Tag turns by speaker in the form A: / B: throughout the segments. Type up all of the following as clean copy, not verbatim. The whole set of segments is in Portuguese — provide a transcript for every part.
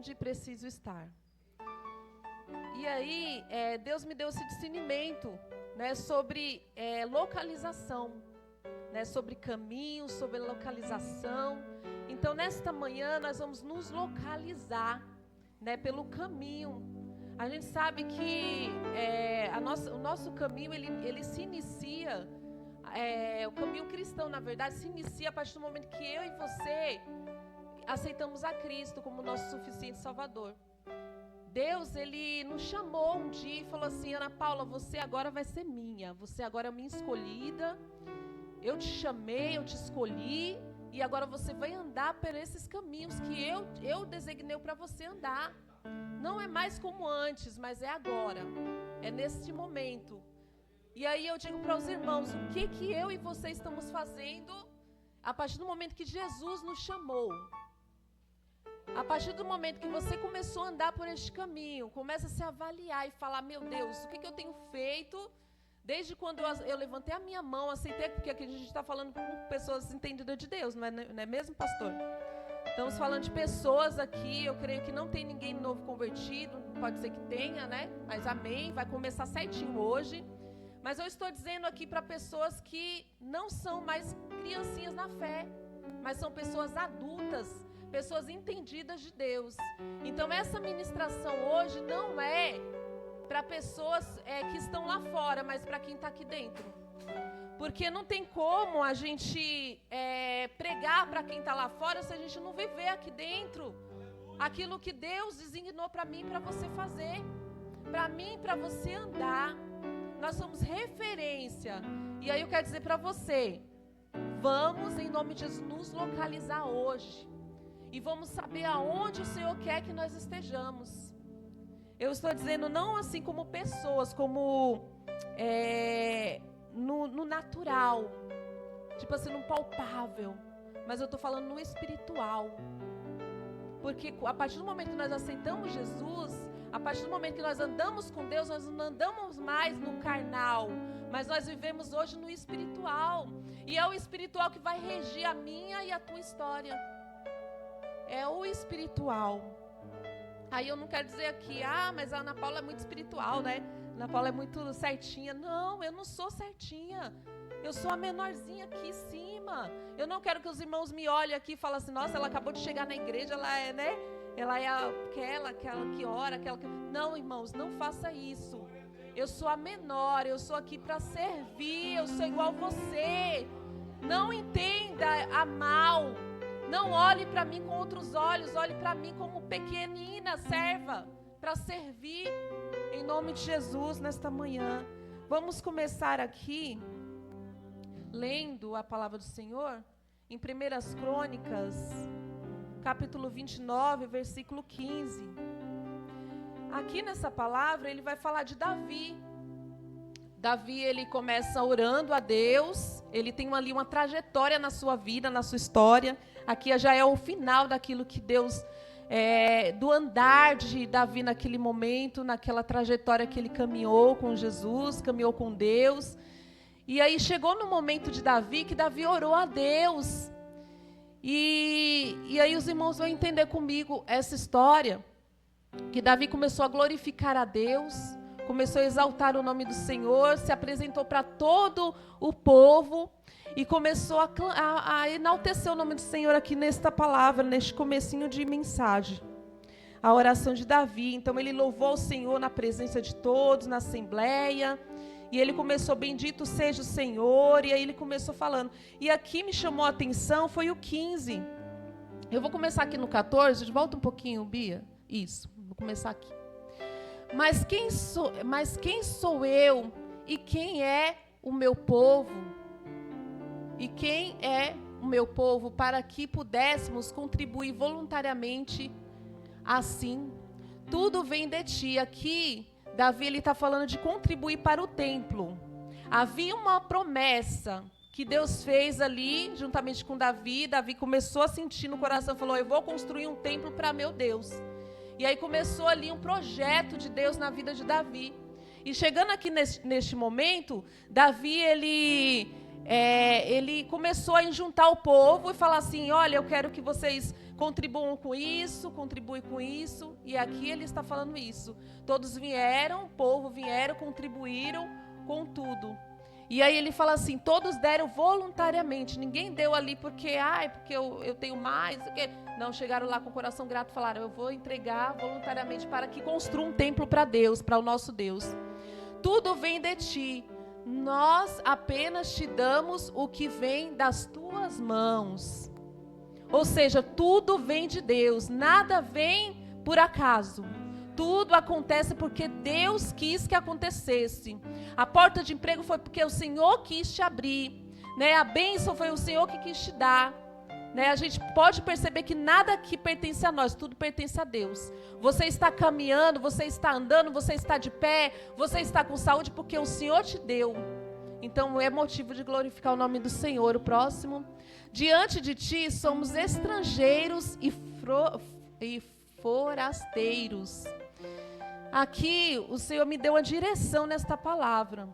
A: onde preciso estar. E aí, Deus me deu esse discernimento, né, sobre localização, né, sobre caminho, sobre localização. Então, nesta manhã, nós vamos nos localizar, né, pelo caminho. A gente sabe que o nosso caminho, ele se inicia, o caminho cristão, na verdade, se inicia a partir do momento que eu e você aceitamos a Cristo como nosso suficiente Salvador. Deus, Ele nos chamou um dia e falou assim: Ana Paula, você agora vai ser minha, você agora é minha escolhida, eu te chamei, eu te escolhi, e agora você vai andar por esses caminhos que eu designei para você andar. Não é mais como antes, mas é agora, é neste momento. E aí eu digo para os irmãos, o que eu e você estamos fazendo a partir do momento que Jesus nos chamou? A partir do momento que você começou a andar por este caminho, começa a se avaliar e falar: meu Deus, o que eu tenho feito desde quando eu levantei a minha mão, aceitei, porque aqui a gente está falando com pessoas entendidas de Deus, não é mesmo, pastor? Estamos falando de pessoas aqui, eu creio que não tem ninguém novo convertido, pode ser que tenha, né? Mas amém, vai começar certinho hoje. Mas eu estou dizendo aqui para pessoas que não são mais criancinhas na fé, mas são pessoas adultas, pessoas entendidas de Deus. Então essa ministração hoje não é para pessoas que estão lá fora, mas para quem está aqui dentro. Porque não tem como a gente pregar para quem está lá fora se a gente não viver aqui dentro aquilo que Deus designou para mim e para você fazer, para mim e para você andar. Nós somos referência. E aí eu quero dizer para você, vamos em nome de Jesus nos localizar hoje. E vamos saber aonde o Senhor quer que nós estejamos. Eu estou dizendo não assim como pessoas, como no natural. Tipo assim, no palpável. Mas eu estou falando no espiritual. Porque a partir do momento que nós aceitamos Jesus, a partir do momento que nós andamos com Deus, nós não andamos mais no carnal, mas nós vivemos hoje no espiritual. E é o espiritual que vai regir a minha e a tua história. É o espiritual. Aí eu não quero dizer aqui, mas a Ana Paula é muito espiritual, né? Ana Paula é muito certinha. Não, eu não sou certinha. Eu sou a menorzinha aqui em cima. Eu não quero que os irmãos me olhem aqui e falem assim: nossa, ela acabou de chegar na igreja, ela é, né? Ela é aquela que ora, aquela que... Não, irmãos, não faça isso. Eu sou a menor, eu sou aqui para servir, eu sou igual você. Não entenda a mal. Não olhe para mim com outros olhos, olhe para mim como pequenina serva, para servir em nome de Jesus nesta manhã. Vamos começar aqui lendo a palavra do Senhor em 1 Crônicas, capítulo 29, versículo 15. Aqui nessa palavra ele vai falar de Davi. Davi, ele começa orando a Deus, ele tem ali uma trajetória na sua vida, na sua história. Aqui já é o final daquilo que Deus, do andar de Davi naquele momento, naquela trajetória que ele caminhou com Jesus, caminhou com Deus. E aí chegou no momento de Davi, que Davi orou a Deus. E aí os irmãos vão entender comigo essa história, que Davi começou a glorificar a Deus, começou a exaltar o nome do Senhor, se apresentou para todo o povo e começou a enaltecer o nome do Senhor aqui nesta palavra, neste comecinho de mensagem. A oração de Davi. Então ele louvou o Senhor na presença de todos, na assembleia. E ele começou: bendito seja o Senhor. E aí ele começou falando. E aqui me chamou a atenção foi o 15. Eu vou começar aqui no 14. Volta um pouquinho, Bia. Isso, vou começar aqui. Mas quem sou eu e quem é o meu povo? E quem é o meu povo para que pudéssemos contribuir voluntariamente assim? Tudo vem de ti. Aqui, Davi está falando de contribuir para o templo. Havia uma promessa que Deus fez ali, juntamente com Davi. Davi começou a sentir no coração, falou: eu vou construir um templo para meu Deus. E aí começou ali um projeto de Deus na vida de Davi. E chegando aqui neste momento, Davi, ele começou a juntar o povo e falar assim: olha, eu quero que vocês contribuam com isso, contribuem com isso. E aqui ele está falando isso. Todos vieram, o povo vieram, contribuíram com tudo. E aí ele fala assim, todos deram voluntariamente. Ninguém deu ali porque eu tenho mais. Porque... Não, chegaram lá com o coração grato e falaram, eu vou entregar voluntariamente para que construa um templo para Deus, para o nosso Deus. Tudo vem de ti. Nós apenas te damos o que vem das tuas mãos. Ou seja, tudo vem de Deus. Nada vem por acaso. Tudo acontece porque Deus quis que acontecesse. A porta de emprego foi porque o Senhor quis te abrir, né? A bênção foi o Senhor que quis te dar, né? A gente pode perceber que nada aqui pertence a nós, tudo pertence a Deus. Você está caminhando, você está andando, você está de pé, você está com saúde porque o Senhor te deu. Então é motivo de glorificar o nome do Senhor. O próximo. Diante de ti somos estrangeiros e forasteiros. Aqui o Senhor me deu uma direção nesta palavra.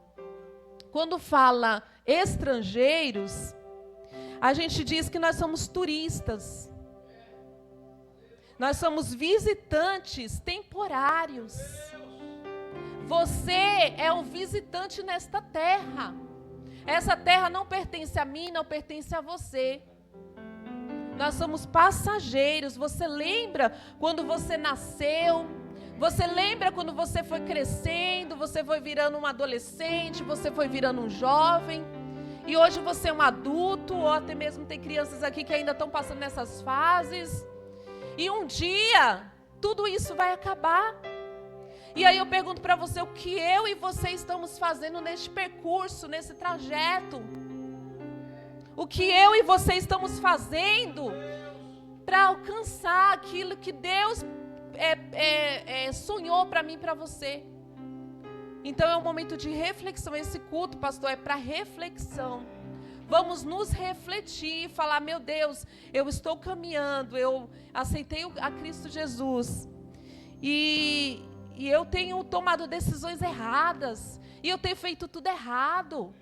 A: Quando fala estrangeiros, a gente diz que nós somos turistas. Nós somos visitantes temporários. Você é um visitante nesta terra. Essa terra não pertence a mim, não pertence a você. Nós somos passageiros. Você lembra quando você nasceu? Você lembra quando você foi crescendo? Você foi virando um adolescente? Você foi virando um jovem? E hoje você é um adulto? Ou até mesmo tem crianças aqui que ainda estão passando nessas fases? E um dia, tudo isso vai acabar. E aí eu pergunto para você, o que eu e você estamos fazendo neste percurso, nesse trajeto? O que eu e você estamos fazendo para alcançar aquilo que Deus sonhou para mim e para você? Então é um momento de reflexão. Esse culto, pastor, é para reflexão. Vamos nos refletir e falar, meu Deus, eu estou caminhando, eu aceitei a Cristo Jesus. E eu tenho tomado decisões erradas. E eu tenho feito tudo errado.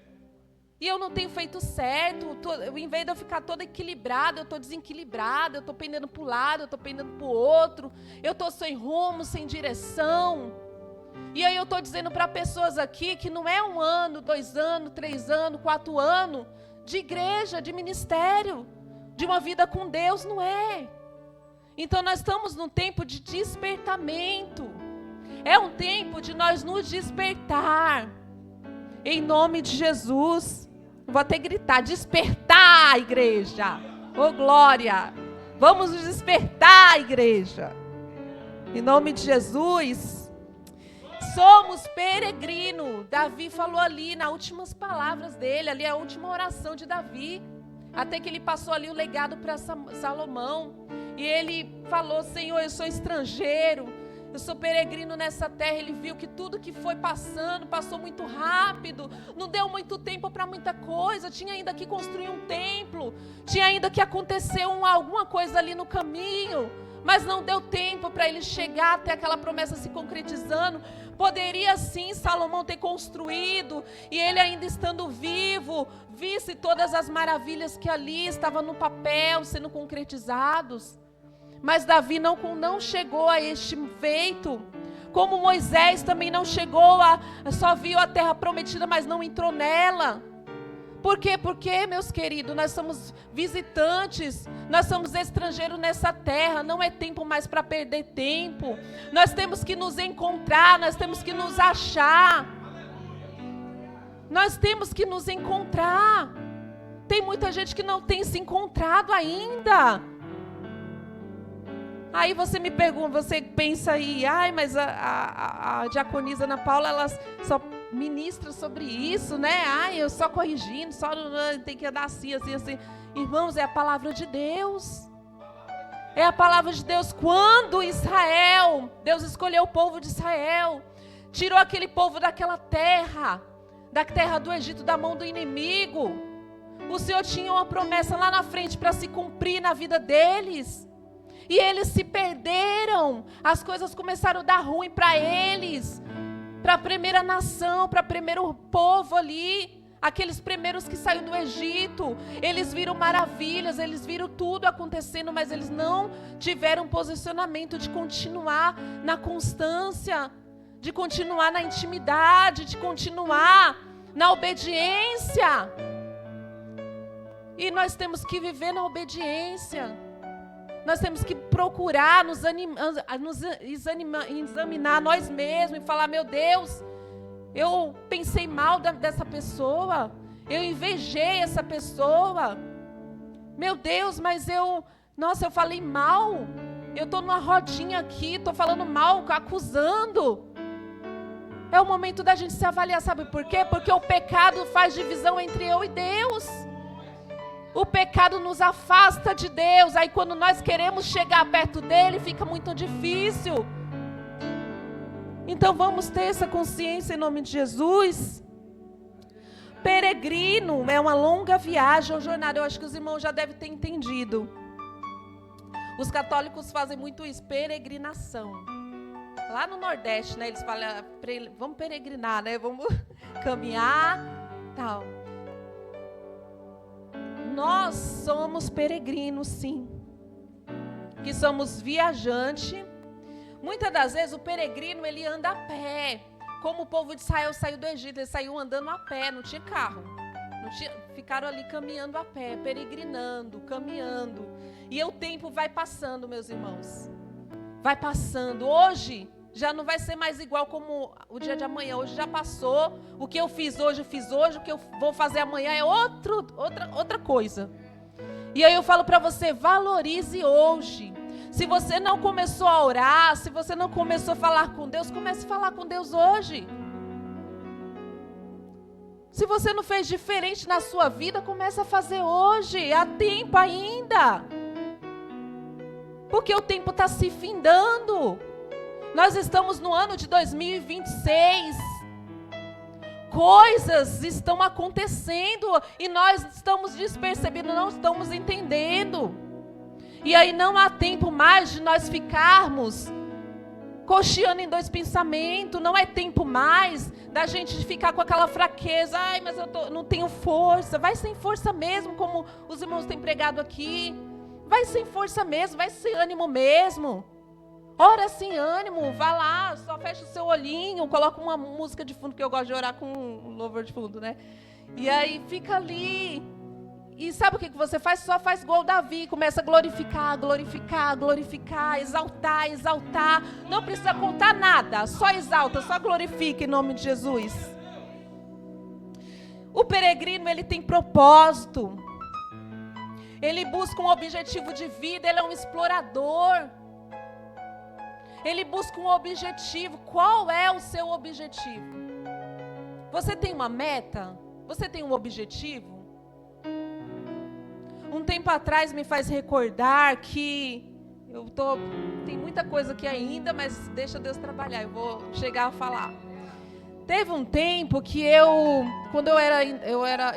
A: E eu não tenho feito certo. Em vez de eu ficar toda equilibrada, eu estou desequilibrada. Eu estou pendendo para um lado, eu estou pendendo para o outro. Eu estou sem rumo, sem direção. E aí eu estou dizendo para pessoas aqui que não é 1 ano, 2 anos, 3 anos, 4 anos de igreja, de ministério, de uma vida com Deus, não é. Então nós estamos num tempo de despertamento. É um tempo de nós nos despertar. Em nome de Jesus. Vou até gritar, despertar, igreja. Ô glória. Vamos nos despertar, igreja. Em nome de Jesus. Somos peregrino. Davi falou ali nas últimas palavras dele, ali a última oração de Davi. Até que ele passou ali o legado para Salomão. E ele falou, Senhor, eu sou estrangeiro. Eu sou peregrino nessa terra. Ele viu que tudo que foi passando, passou muito rápido, não deu muito tempo para muita coisa, tinha ainda que construir um templo, tinha ainda que acontecer alguma coisa ali no caminho, mas não deu tempo para ele chegar até aquela promessa se concretizando. Poderia sim Salomão ter construído, e ele ainda estando vivo, visse todas as maravilhas que ali estavam no papel sendo concretizados. Mas Davi não chegou a este feito. Como Moisés também não chegou só viu a terra prometida, mas não entrou nela. Por quê? Porque, meus queridos, nós somos visitantes, nós somos estrangeiros nessa terra. Não é tempo mais para perder tempo. Nós temos que nos encontrar, nós temos que nos achar. Nós temos que nos encontrar. Tem muita gente que não tem se encontrado ainda. Aí você me pergunta, você pensa aí, mas a diaconisa Ana Paula, ela só ministra sobre isso, né? Eu só corrigindo, só tem que andar assim. Irmãos, é a palavra de Deus. É a palavra de Deus. Quando Deus escolheu o povo de Israel, tirou aquele povo daquela terra, da terra do Egito, da mão do inimigo. O Senhor tinha uma promessa lá na frente para se cumprir na vida deles. E eles se perderam, as coisas começaram a dar ruim para eles, para a primeira nação, para o primeiro povo ali. Aqueles primeiros que saíram do Egito, eles viram maravilhas, eles viram tudo acontecendo, mas eles não tiveram posicionamento de continuar na constância, de continuar na intimidade, de continuar na obediência. E nós temos que viver na obediência. Nós temos que procurar examinar nós mesmos e falar: meu Deus, eu pensei mal dessa pessoa, eu invejei essa pessoa. Meu Deus, mas eu falei mal. Eu estou numa rodinha aqui, estou falando mal, acusando. É o momento da gente se avaliar, sabe por quê? Porque o pecado faz divisão entre eu e Deus. O pecado nos afasta de Deus. Aí quando nós queremos chegar perto dele, fica muito difícil. Então vamos ter essa consciência em nome de Jesus. Peregrino é uma longa viagem ou jornada. Eu acho que os irmãos já devem ter entendido. Os católicos fazem muito isso, peregrinação. Lá no Nordeste, né, eles falam: vamos peregrinar, né? Vamos caminhar, tal. Nós somos peregrinos, sim. Que somos viajantes. Muitas das vezes o peregrino, ele anda a pé. Como o povo de Israel saiu do Egito, eles saíram andando a pé, não tinha carro. Ficaram ali caminhando a pé, peregrinando, caminhando. E o tempo vai passando, meus irmãos. Vai passando. Hoje já não vai ser mais igual como o dia de amanhã. Hoje já passou. O que eu fiz hoje, eu fiz hoje. O que eu vou fazer amanhã é outra coisa. E aí eu falo para você: valorize hoje. Se você não começou a orar, se você não começou a falar com Deus, comece a falar com Deus hoje. Se você não fez diferente na sua vida, comece a fazer hoje. Há tempo ainda. Porque o tempo está se findando. Nós estamos no ano de 2026. Coisas estão acontecendo e nós estamos despercebendo, não estamos entendendo. E aí não há tempo mais de nós ficarmos cocheando em dois pensamentos. Não é tempo mais da gente ficar com aquela fraqueza. Ai, mas eu não tenho força. Vai sem força mesmo, como os irmãos têm pregado aqui. Vai sem força mesmo, vai sem ânimo mesmo. Ora sem ânimo, vá lá, só fecha o seu olhinho, coloca uma música de fundo, que eu gosto de orar com um louvor de fundo, né? E aí fica ali. E sabe o que você faz? Só faz igual Davi, começa a glorificar, glorificar, glorificar, exaltar, exaltar. Não precisa contar nada, só exalta, só glorifica em nome de Jesus. O peregrino, ele tem propósito. Ele busca um objetivo de vida, ele é um explorador. Ele busca um objetivo. Qual é o seu objetivo? Você tem uma meta? Você tem um objetivo? Um tempo atrás me faz recordar que tem muita coisa aqui ainda, mas deixa Deus trabalhar, eu vou chegar a falar. Teve um tempo que quando eu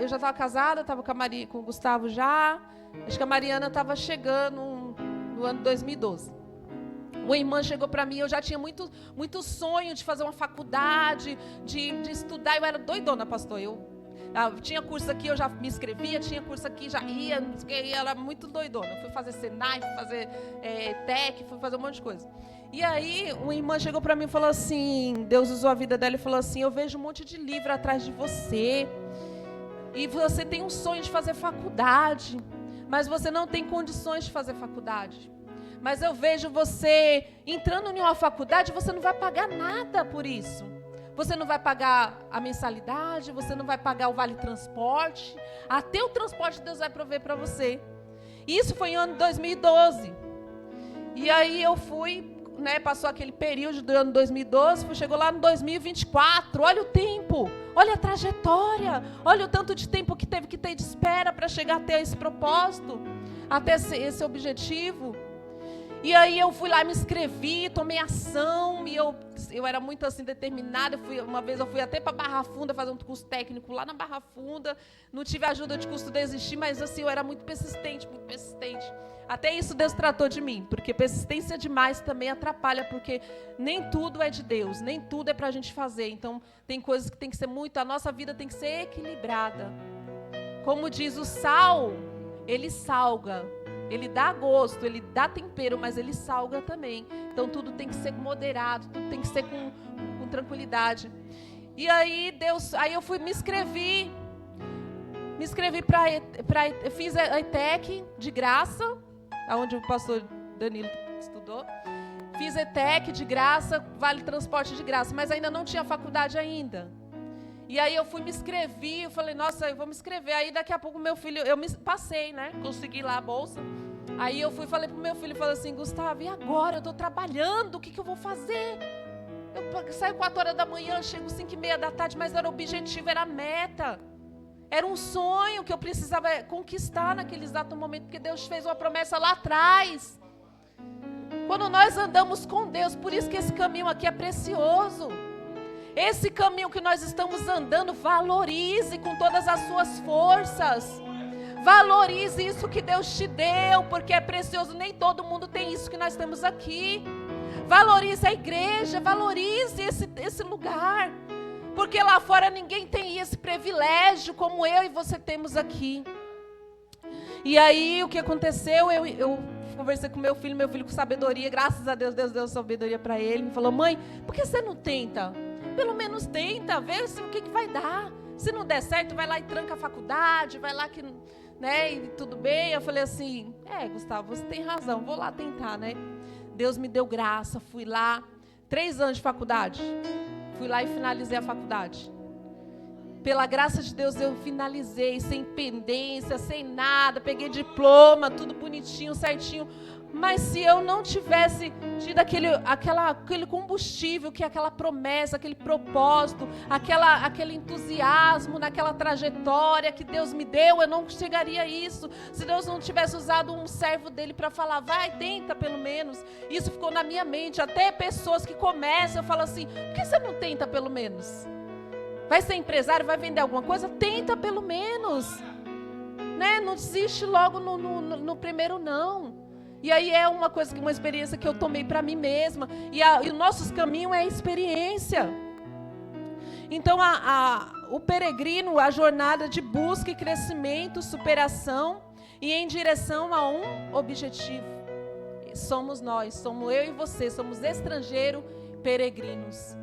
A: já estava casada, estava com o Gustavo já, acho que a Mariana estava chegando no ano 2012. Uma irmã chegou para mim, eu já tinha muito sonho de fazer uma faculdade, de estudar. Eu era doidona, pastor. Eu tinha curso aqui, eu já me inscrevia, tinha curso aqui, já ia, eu era muito doidona. Fui fazer Senai, fui fazer TEC, fui fazer um monte de coisa. E aí, uma irmã chegou para mim e falou assim, Deus usou a vida dela e falou assim: eu vejo um monte de livro atrás de você, e você tem um sonho de fazer faculdade, mas você não tem condições de fazer faculdade. Mas eu vejo você entrando em uma faculdade, você não vai pagar nada por isso. Você não vai pagar a mensalidade, você não vai pagar o vale transporte. Até o transporte Deus vai prover para você. Isso foi em ano 2012. E aí eu fui, passou aquele período do ano 2012, chegou lá no 2024. Olha o tempo, olha a trajetória, olha o tanto de tempo que teve que ter de espera para chegar até esse propósito, até esse objetivo. E aí eu fui lá, me inscrevi, tomei ação, e eu era muito assim determinada. Uma vez eu fui até para Barra Funda fazer um curso técnico lá na Barra Funda. Não tive ajuda de custo, desisti, mas assim, eu era muito persistente, muito persistente. Até isso Deus tratou de mim, porque persistência demais também atrapalha, porque nem tudo é de Deus, nem tudo é para a gente fazer. Então tem coisas que tem que ser muito, a nossa vida tem que ser equilibrada. Como diz o sal, ele salga. Ele dá gosto, ele dá tempero, mas ele salga também. Então tudo tem que ser moderado, tudo tem que ser com tranquilidade. E aí eu fui, me inscrevi fiz a ETEC de graça, onde o pastor Danilo estudou. Fiz ETEC de graça, vale transporte de graça, mas ainda não tinha faculdade ainda. E aí eu fui, me inscrevi, eu falei, nossa, eu vou me inscrever. Aí daqui a pouco meu filho, eu me passei, né? Consegui lá a bolsa. Aí eu falei pro meu filho, falei assim, Gustavo, e agora? Eu estou trabalhando, o que eu vou fazer? Eu saio 4 horas da manhã, chego 5h30 da tarde, mas era objetivo, era meta. Era um sonho que eu precisava conquistar naquele exato momento, porque Deus fez uma promessa lá atrás. Quando nós andamos com Deus, por isso que esse caminho aqui é precioso. Esse caminho que nós estamos andando, valorize com todas as suas forças. Valorize isso que Deus te deu, porque é precioso. Nem todo mundo tem isso que nós temos aqui. Valorize a igreja, valorize esse lugar. Porque lá fora ninguém tem esse privilégio como eu e você temos aqui. E aí o que aconteceu? Eu conversei com meu filho com sabedoria. Graças a Deus, Deus deu sabedoria para ele. Ele falou, mãe, por que você não tenta? Pelo menos tenta, vê assim, o que vai dar. Se não der certo, vai lá e tranca a faculdade, vai lá que, né, e tudo bem. Eu falei assim, Gustavo, você tem razão, vou lá tentar, né? Deus me deu graça, fui lá, 3 anos de faculdade. Fui lá e finalizei a faculdade. Pela graça de Deus eu finalizei, sem pendência, sem nada, peguei diploma, tudo bonitinho, certinho. Mas se eu não tivesse tido aquele combustível, que é aquela promessa, aquele propósito, aquele entusiasmo naquela trajetória que Deus me deu, eu não chegaria a isso. Se Deus não tivesse usado um servo dele para falar, vai, tenta pelo menos. Isso ficou na minha mente. Até pessoas que começam, eu falo assim, por que você não tenta pelo menos? Vai ser empresário, vai vender alguma coisa? Tenta pelo menos. Né? Não desiste logo no primeiro não. E aí é uma experiência que eu tomei para mim mesma. E o nosso caminho é a experiência. Então o peregrino, a jornada de busca e crescimento, superação e em direção a um objetivo. Somos nós, somos eu e você, somos estrangeiros peregrinos.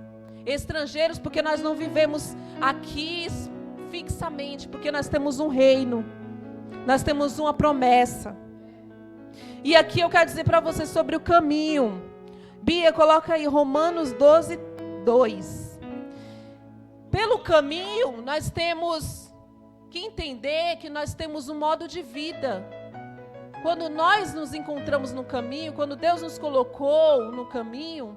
A: Estrangeiros porque nós não vivemos aqui fixamente, porque nós temos um reino, nós temos uma promessa. E aqui eu quero dizer para você sobre o caminho. Bia, coloca aí Romanos 12, 2. Pelo caminho, nós temos que entender que nós temos um modo de vida. Quando nós nos encontramos no caminho, quando Deus nos colocou no caminho,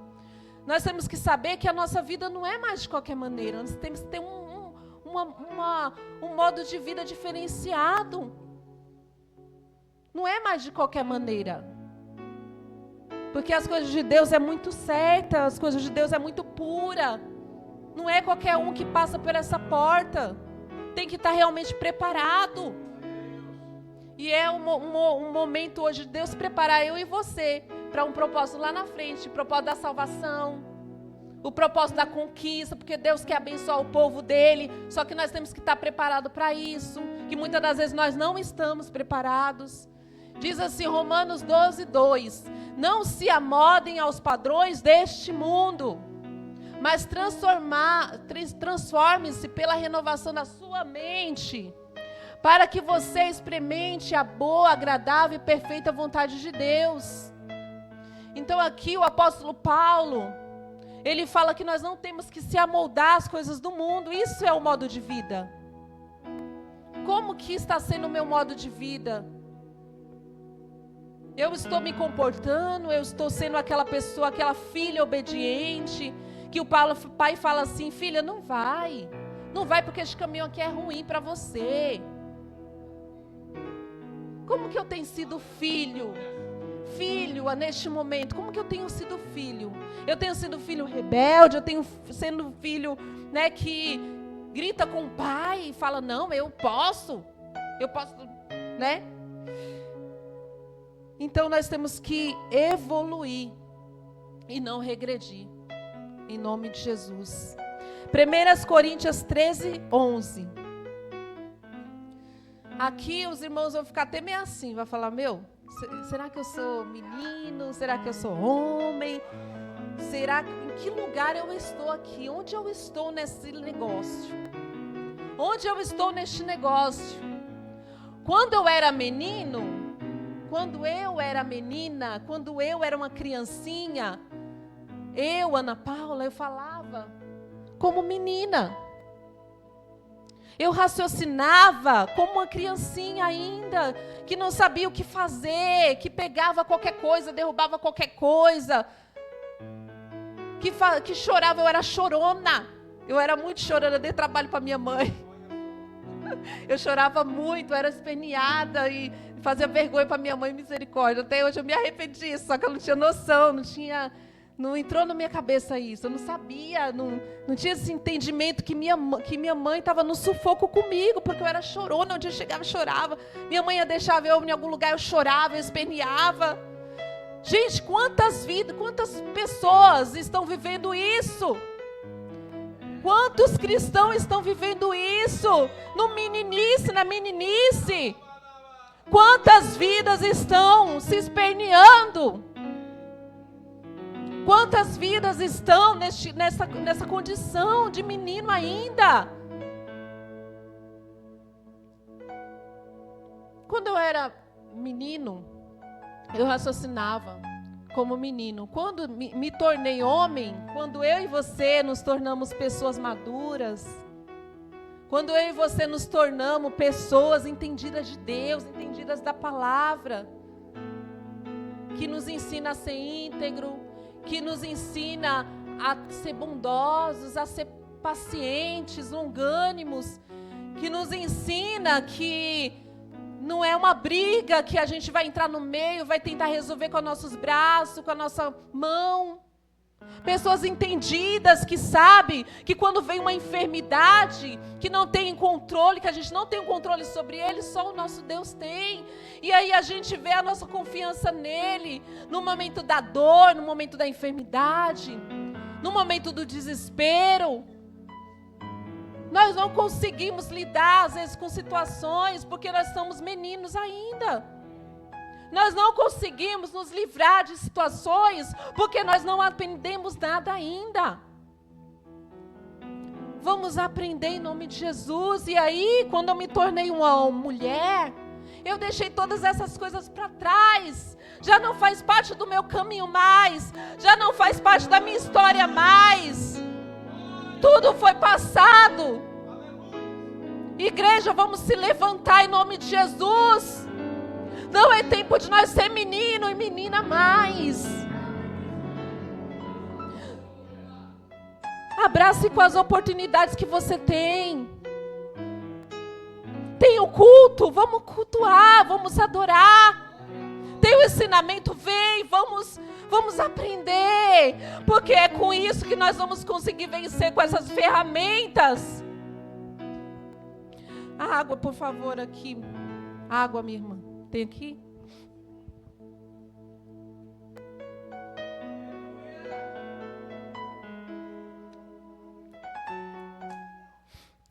A: nós temos que saber que a nossa vida não é mais de qualquer maneira. Nós temos que ter um modo de vida diferenciado. Não é mais de qualquer maneira. Porque as coisas de Deus é muito certa, as coisas de Deus é muito pura. Não é qualquer um que passa por essa porta. Tem que estar realmente preparado. E é um momento hoje de Deus preparar eu e você para um propósito lá na frente, o propósito da salvação, o propósito da conquista, porque Deus quer abençoar o povo dele, só que nós temos que estar preparados para isso, que muitas das vezes nós não estamos preparados. Diz assim, Romanos 12, 2, não se amodem aos padrões deste mundo, mas transforme-se pela renovação da sua mente, para que você experimente a boa, agradável e perfeita vontade de Deus. Então aqui o apóstolo Paulo, ele fala que nós não temos que se amoldar às coisas do mundo. Isso é o modo de vida. Como que está sendo o meu modo de vida? Eu estou me comportando, eu estou sendo aquela pessoa, aquela filha obediente, que o pai fala assim, filha, não vai porque esse caminho aqui é ruim para você. Como que eu tenho sido filho filho neste momento? Como que eu tenho sido filho? Eu tenho sido filho rebelde? Eu tenho sendo filho, né, que grita com o pai e fala, não, eu posso, né? Então nós temos que evoluir e não regredir, em nome de Jesus. 1 Coríntios 13, 11. Aqui os irmãos vão ficar até meio assim, vai falar, será que eu sou menino? Será que eu sou homem? Em que lugar eu estou aqui? Onde eu estou nesse negócio? Onde eu estou neste negócio? Quando eu era menino, quando eu era menina, quando eu era uma criancinha, Ana Paula, eu falava como menina. Eu raciocinava como uma criancinha ainda, que não sabia o que fazer, que pegava qualquer coisa, derrubava qualquer coisa, que chorava. Eu era chorona, eu era muito chorona, eu dei trabalho para minha mãe. Eu chorava muito, era esperneada e fazia vergonha para minha mãe, misericórdia. Até hoje eu me arrependi, só que eu não tinha noção, não entrou na minha cabeça isso. Eu não sabia, não tinha esse entendimento que minha mãe estava no sufoco comigo, porque eu era chorona, onde eu chegava eu chorava. Minha mãe ia deixar eu em algum lugar, eu chorava, eu esperneava. Gente, quantas vidas, quantas pessoas estão vivendo isso? Quantos cristãos estão vivendo isso? Na meninice. Quantas vidas estão se esperneando? Quantas vidas estão nessa condição de menino ainda? Quando eu era menino, eu raciocinava como menino. Quando me tornei homem, quando eu e você nos tornamos pessoas maduras, quando eu e você nos tornamos pessoas entendidas de Deus, entendidas da palavra, que nos ensina a ser íntegro, que nos ensina a ser bondosos, a ser pacientes, longânimos, que nos ensina que não é uma briga que a gente vai entrar no meio, vai tentar resolver com os nossos braços, com a nossa mão. Pessoas entendidas que sabem que quando vem uma enfermidade, que não tem controle, que a gente não tem um controle sobre ele, só o nosso Deus tem. E aí a gente vê a nossa confiança nele, no momento da dor, no momento da enfermidade, no momento do desespero. Nós não conseguimos lidar, às vezes, com situações, porque nós somos meninos ainda. Nós não conseguimos nos livrar de situações, porque nós não aprendemos nada ainda. Vamos aprender em nome de Jesus. E aí, quando eu me tornei uma mulher, eu deixei todas essas coisas para trás. Já não faz parte do meu caminho mais. Já não faz parte da minha história mais. Tudo foi passado. Igreja, vamos se levantar em nome de Jesus. Não é tempo de nós ser menino e menina mais. Abrace com as oportunidades que você tem. Tem o culto, vamos cultuar, vamos adorar. Tem o ensinamento, vem, vamos aprender. Porque é com isso que nós vamos conseguir vencer, com essas ferramentas. A água, por favor, aqui. Água, minha irmã. Tem aqui?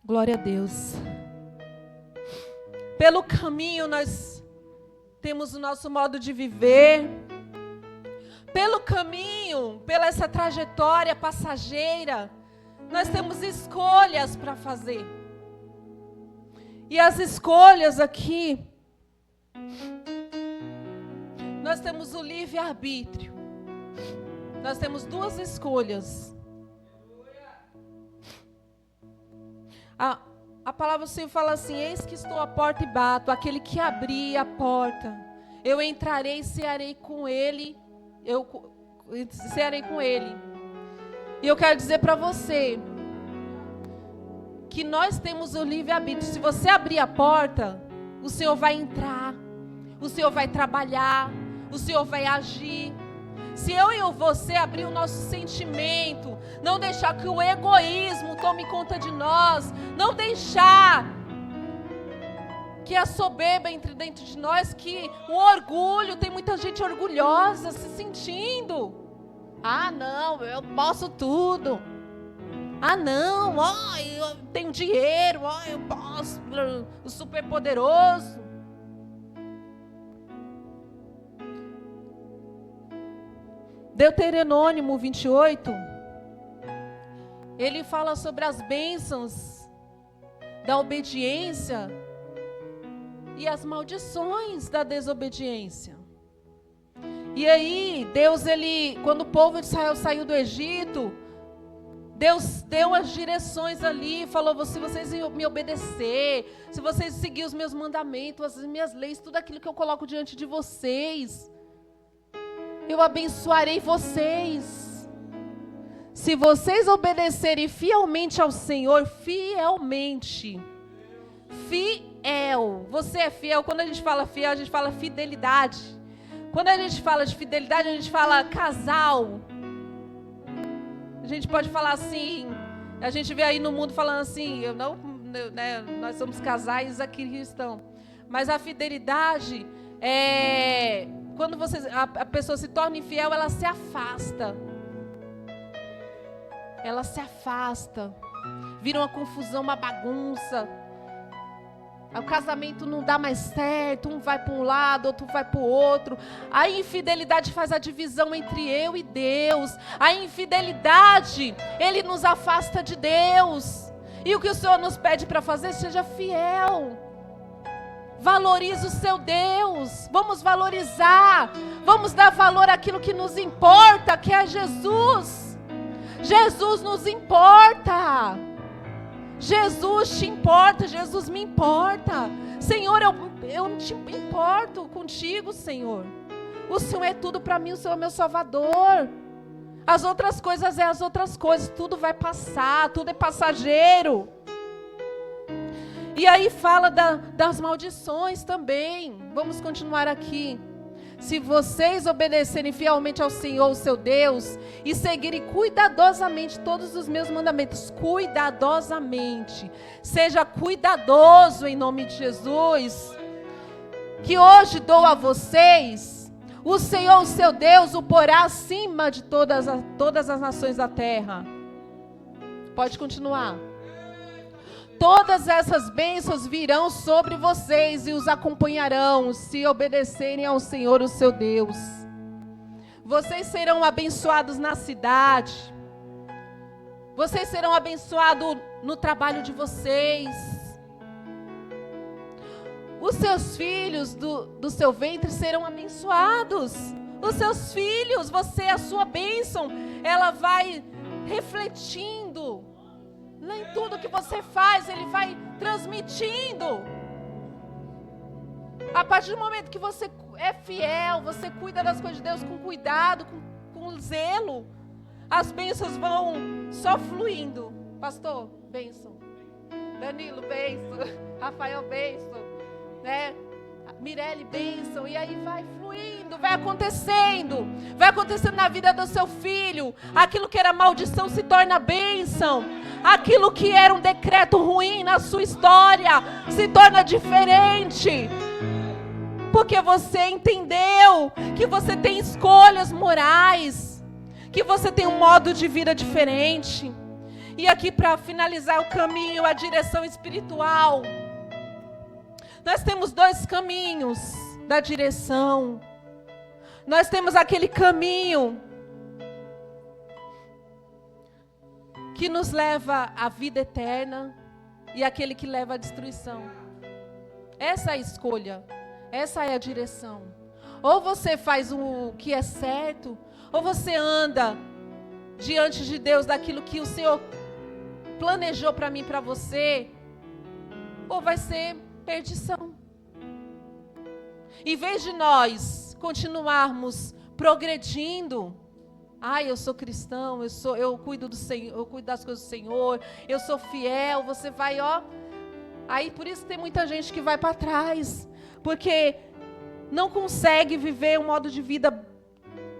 A: Glória a Deus. Pelo caminho nós temos o nosso modo de viver. Pelo caminho, pela essa trajetória passageira, nós temos escolhas para fazer. E as escolhas aqui, nós temos o livre-arbítrio. Nós temos duas escolhas. A palavra do Senhor fala assim: eis que estou à porta e bato, aquele que abrir a porta, eu entrarei e cearei com ele, cearei com ele. E eu quero dizer para você, que nós temos o livre-arbítrio. Se você abrir a porta, o Senhor vai entrar, o Senhor vai trabalhar, o Senhor vai agir. Se eu e você abrir o nosso sentimento, não deixar que o egoísmo tome conta de nós, não deixar que a soberba entre dentro de nós, que o orgulho, tem muita gente orgulhosa se sentindo. Ah, não, eu posso tudo. Ah, não, ó, eu tenho dinheiro, ó, eu posso, o super poderoso. Deuteronômio 28, ele fala sobre as bênçãos da obediência e as maldições da desobediência. E aí, Deus, quando o povo de Israel saiu do Egito, Deus deu as direções ali, falou: se vocês me obedecer, se vocês seguirem os meus mandamentos, as minhas leis, tudo aquilo que eu coloco diante de vocês, eu abençoarei vocês. Se vocês obedecerem fielmente ao Senhor, fielmente, fiel, você é fiel. Quando a gente fala fiel, a gente fala fidelidade. Quando a gente fala de fidelidade, a gente fala casal. A gente pode falar assim, a gente vê aí no mundo falando assim, nós somos casais aqui cristãos. Mas a fidelidade é quando a pessoa se torna infiel, ela se afasta. Ela se afasta. Vira uma confusão, uma bagunça. O casamento não dá mais certo, um vai para um lado, outro vai para o outro. A infidelidade faz a divisão entre eu e Deus. A infidelidade, ele nos afasta de Deus. E o que o Senhor nos pede para fazer? Seja fiel. Valorize o seu Deus. Vamos valorizar. Vamos dar valor àquilo que nos importa, que é Jesus. Jesus nos importa. Jesus te importa, Jesus me importa. Senhor, eu te importo contigo, Senhor. O Senhor é tudo para mim, o Senhor é meu Salvador. As outras coisas é as outras coisas, tudo vai passar, tudo é passageiro. E aí fala das maldições também. Vamos continuar aqui. Se vocês obedecerem fielmente ao Senhor, o seu Deus, e seguirem cuidadosamente todos os meus mandamentos, cuidadosamente, seja cuidadoso em nome de Jesus, que hoje dou a vocês, o Senhor, o seu Deus, o porá acima de todas as nações da terra. Pode continuar. Todas essas bênçãos virão sobre vocês e os acompanharão, se obedecerem ao Senhor, o seu Deus. Vocês serão abençoados na cidade. Vocês serão abençoados no trabalho de vocês. Os seus filhos do seu ventre serão abençoados. Os seus filhos, você, a sua bênção, ela vai refletindo. Nem tudo que você faz, ele vai transmitindo. A partir do momento que você é fiel, você cuida das coisas de Deus com cuidado, com zelo, as bênçãos vão só fluindo. Pastor, bênção. Danilo, bênção. Rafael, bênção. Né? Mirelle, bênção. E aí vai fluindo, vai acontecendo. Vai acontecendo na vida do seu filho. Aquilo que era maldição se torna bênção. Aquilo que era um decreto ruim na sua história se torna diferente. Porque você entendeu que você tem escolhas morais, que você tem um modo de vida diferente. E aqui para finalizar o caminho, a direção espiritual. Nós temos dois caminhos da direção. Nós temos aquele caminho que nos leva à vida eterna e aquele que leva à destruição. Essa é a escolha, essa é a direção. Ou você faz o que é certo, ou você anda diante de Deus daquilo que o Senhor planejou para mim e para você, ou vai ser perdição. Em vez de nós continuarmos progredindo, eu sou cristão, eu cuido do Senhor, eu cuido das coisas do Senhor, eu sou fiel, você vai, aí por isso tem muita gente que vai para trás, porque não consegue viver um modo de vida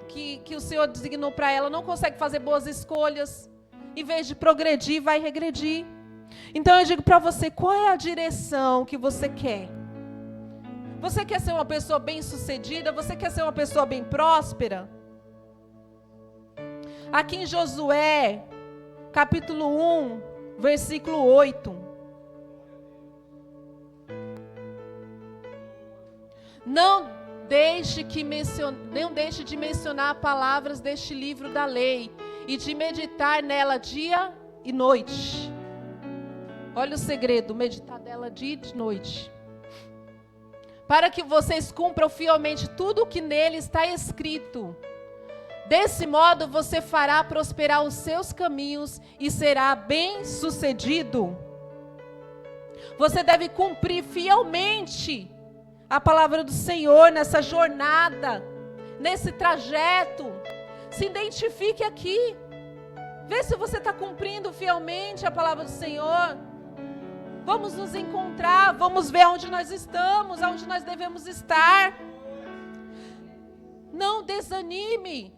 A: que o Senhor designou para ela, não consegue fazer boas escolhas, em vez de progredir, vai regredir. Então eu digo para você, qual é a direção que você quer? Você quer ser uma pessoa bem-sucedida? Você quer ser uma pessoa bem próspera? Aqui em Josué, capítulo 1, versículo 8. Não deixe de mencionar palavras deste livro da lei e de meditar nela dia e noite. Olha o segredo, meditar nela dia e noite. Para que vocês cumpram fielmente tudo o que nele está escrito. Desse modo você fará prosperar os seus caminhos e será bem-sucedido. Você deve cumprir fielmente a palavra do Senhor nessa jornada, nesse trajeto. Se identifique aqui. Vê se você está cumprindo fielmente a palavra do Senhor. Vamos nos encontrar, vamos ver onde nós estamos, aonde nós devemos estar. Não desanime.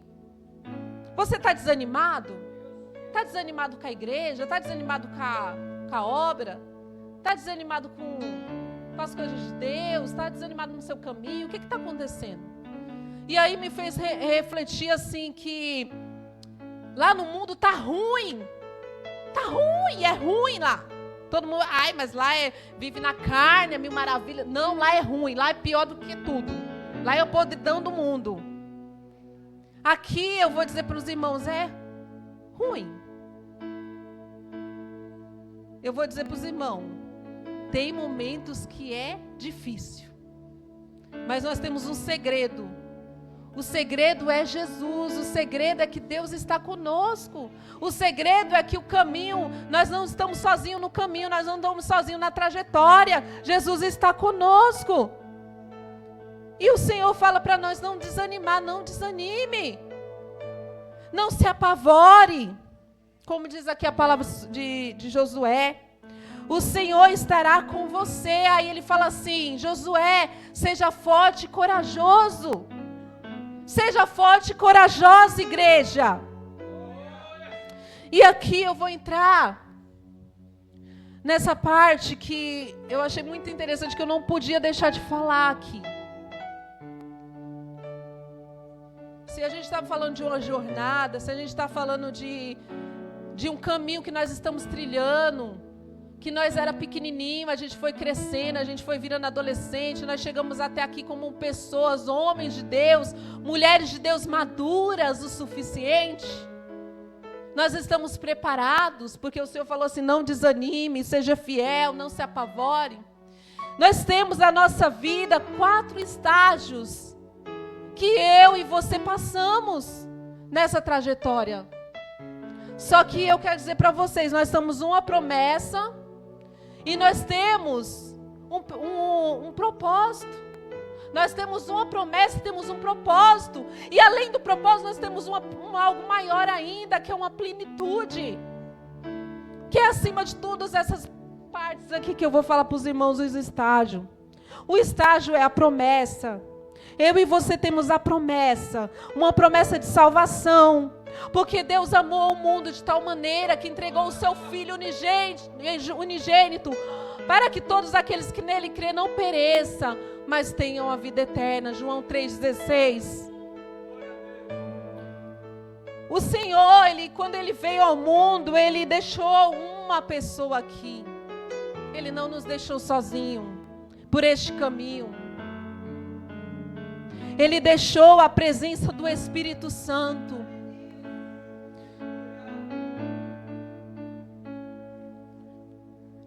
A: Você está desanimado? Está desanimado com a igreja? Está desanimado com a obra? Está desanimado com as coisas de Deus? Está desanimado no seu caminho? O que está acontecendo? E aí me fez refletir assim que lá no mundo está ruim. Está ruim, é ruim lá. Todo mundo, mas lá vive na carne, é mil maravilha. Não, lá é ruim, lá é pior do que tudo. Lá é o podridão do mundo. Aqui eu vou dizer para os irmãos, é ruim. Eu vou dizer para os irmãos, tem momentos que é difícil. Mas nós temos um segredo. O segredo é Jesus, o segredo é que Deus está conosco. O segredo é que o caminho, nós não estamos sozinhos no caminho, nós não estamos sozinhos na trajetória. Jesus está conosco. E o Senhor fala para nós não desanimar, não desanime. Não se apavore. Como diz aqui a palavra de Josué. O Senhor estará com você. Aí ele fala assim, Josué, seja forte e corajoso. Seja forte e corajosa, igreja. E aqui eu vou entrar nessa parte que eu achei muito interessante, que eu não podia deixar de falar aqui. Se a gente está falando de uma jornada, se a gente está falando de um caminho que nós estamos trilhando, que nós era pequenininho, a gente foi crescendo, a gente foi virando adolescente, nós chegamos até aqui como pessoas, homens de Deus, mulheres de Deus maduras o suficiente. Nós estamos preparados, porque o Senhor falou assim, não desanime, seja fiel, não se apavore. Nós temos na nossa vida 4 estágios que eu e você passamos nessa trajetória. Só que eu quero dizer para vocês, nós temos uma promessa e nós temos um propósito. Nós temos uma promessa, temos um propósito. E além do propósito, nós temos algo maior ainda, que é uma plenitude. Que é acima de todas essas partes aqui que eu vou falar para os irmãos os estágios. O estágio é a promessa. Eu e você temos a promessa, uma promessa de salvação. Porque Deus amou o mundo de tal maneira que entregou o seu Filho unigênito, para que todos aqueles que nele crê não pereçam, mas tenham a vida eterna. João 3,16. O Senhor, quando Ele veio ao mundo, Ele deixou uma pessoa aqui. Ele não nos deixou sozinho por este caminho. Ele deixou a presença do Espírito Santo.